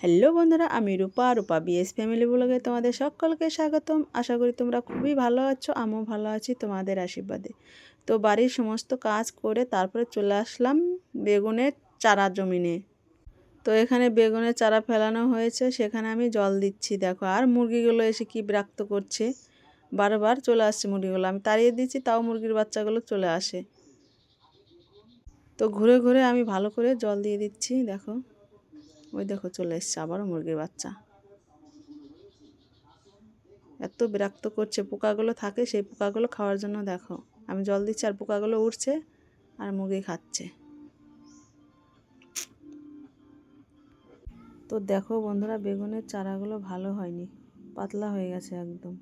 Hello বন্ধুরা, আমি রূপা BS family ব্লগে তোমাদের সকলকে স্বাগতম। আশা করি তোমরা খুবই ভালো আছো, আমিও ভালো আছি তোমাদের আশীর্বাদে। তো বাড়ির সমস্ত কাজ করে তারপরে চলে আসলাম বেগুনের চারা জমিনে। তো এখানে বেগুনের চারা ফেলানো হয়েছে, সেখানে আমি জল দিচ্ছি। দেখো, আর মুরগিগুলো এসে কি বিরক্ত করছে, বারবার চলে আসছে মুরগিগুলো। আমি তাড়িয়ে দিচ্ছি, তাও মুরগির বাচ্চাগুলো চলে আসে। তো ঘুরে ঘুরে আমি ভালো করে জল দিয়ে দিচ্ছি। দেখো, ওই দেখো চলে এসছে আবারও মুরগির বাচ্চা। এত বিরক্ত করছে, পোকাগুলো থাকে সেই পোকাগুলো খাওয়ার জন্য। দেখো আমি জল দিচ্ছি আর পোকাগুলো উঠছে আর মুরগি খাচ্ছে। তো দেখো বন্ধুরা, বেগুনের চারাগুলো ভালো হয়নি, পাতলা হয়ে গেছে একদম,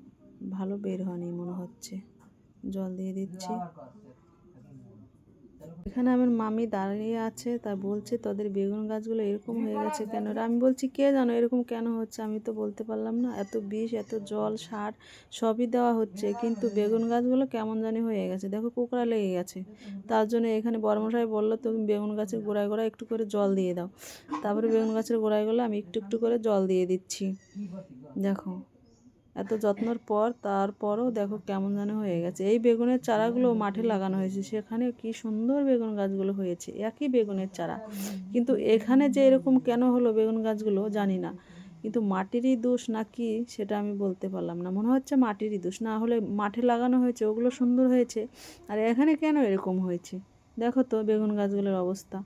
ভালো বের হয়নি মনে হচ্ছে। জল দিয়ে দিচ্ছি। এখানে আমার মামি দাঁড়িয়ে আছে, তা বলছে তোদের বেগুন গাছগুলো এরকম হয়ে গেছে কেন। আমি বলছি কে জানো এরকম কেন হচ্ছে, আমি তো বলতে পারলাম না। এত বিষ, এত জল, সার সবই দেওয়া হচ্ছে, কিন্তু বেগুন গাছগুলো কেমন জানি হয়ে গেছে। দেখো কোঁকড়া লেগে গেছে। তার জন্য এখানে বড়মশাই বললো তুমি বেগুন গাছের গোড়ায় গোড়ায় একটু করে জল দিয়ে দাও। তারপরে বেগুন গাছের গোড়ায় আমি একটু একটু করে জল দিয়ে দিচ্ছি। দেখো এত যত্নর পর তারপরও দেখো কেমন যেন হয়ে গেছে। এই বেগুনের চারাগুলো মাঠে লাগানো হয়েছে, সেখানে কি সুন্দর বেগুন গাছগুলো হয়েছে, একই বেগুনের চারা। কিন্তু এখানে যে এরকম কেন হলো বেগুন গাছগুলো জানি না, কিন্তু মাটিরই দোষ নাকি সেটা আমি বলতে পারলাম না। মনে হচ্ছে মাটিরই দোষ, না হলে মাঠে লাগানো হয়েছে ওগুলো সুন্দর হয়েছে, আর এখানে কেন এরকম হয়েছে। দেখো তো বেগুন গাছগুলোর অবস্থা।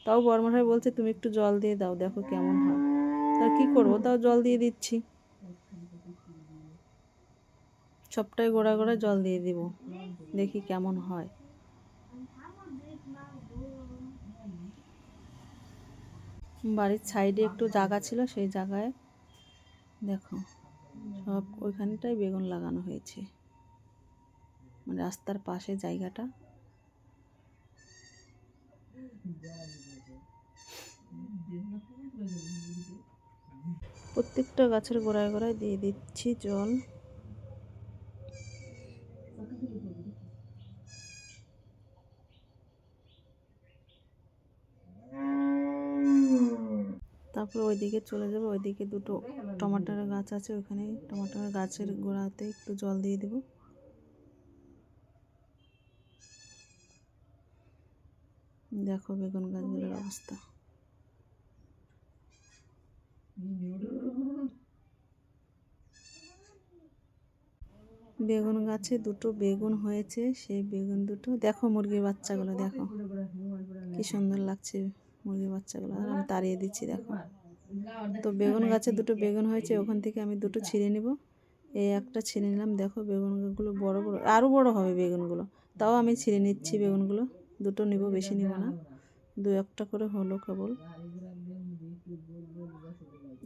তাও বড়মশাই বলছে তুমি একটু জল দিয়ে দাও, দেখো কেমন হয়। তা কী করবো, তাও জল দিয়ে দিচ্ছি। সবটাই গোড়া গোড়া জল দিয়ে দিব, দেখি কেমন হয়। বাড়ির সাইডে একটু জায়গা ছিল, সেই জায়গায় দেখো সব ওইখানটাই বেগুন লাগানো হয়েছে, মানে রাস্তার পাশে জায়গাটা। প্রত্যেকটা গাছের গোড়ায় গোড়ায় দিয়ে দিচ্ছি জল। তারপর ওইদিকে চলে যাবো, ওইদিকে দুটো টমাটোর গাছ আছে, ওইখানে টমাটোর গাছের গোড়াতে একটু জল দিয়ে দেবো। দেখো বেগুন গাছগুলোর অবস্থা। বেগুন গাছে দুটো বেগুন হয়েছে, সেই বেগুন দুটো দেখো, মুরগির বাচ্চাগুলো দেখো কি সুন্দর লাগছে মুরগির বাচ্চাগুলো। আর আমি তাড়িয়ে দিচ্ছি। দেখো তো বেগুন গাছে দুটো বেগুন হয়েছে, ওখান থেকে আমি দুটো ছিঁড়ে নেব। এই একটা ছিঁড়ে নিলাম। দেখো বেগুনগুলো বড় বড়, আরও বড় হবে বেগুনগুলো, তাও আমি ছিঁড়ে নিচ্ছি বেগুনগুলো। দুটো নিব, বেশি নিব না, দু একটা করে হলো কেবল।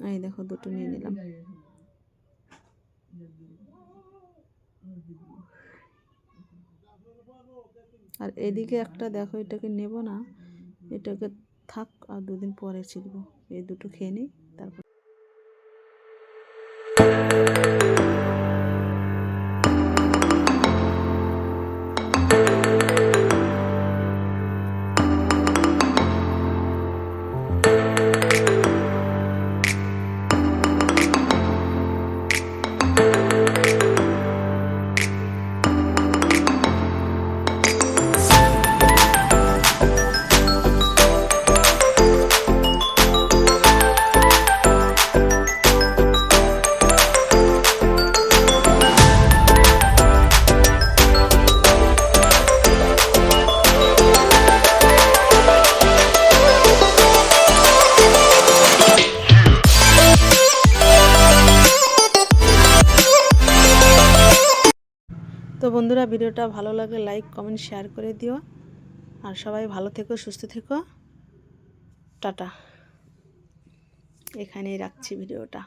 এই দেখো দুটো নিয়ে নিলাম। আর এদিকে একটা দেখো, এটাকে নেব না, এটাকে থাক, আর দুদিন পরে ছিলবো। এই দুটো খেয়ে নিই তারপর। তো বন্ধুরা, ভিডিওটা ভালো লাগলে লাইক কমেন্ট শেয়ার করে দিও, আর সবাই ভালো থেকো, সুস্থ থেকো। টাটা, এখানেই রাখছি ভিডিওটা।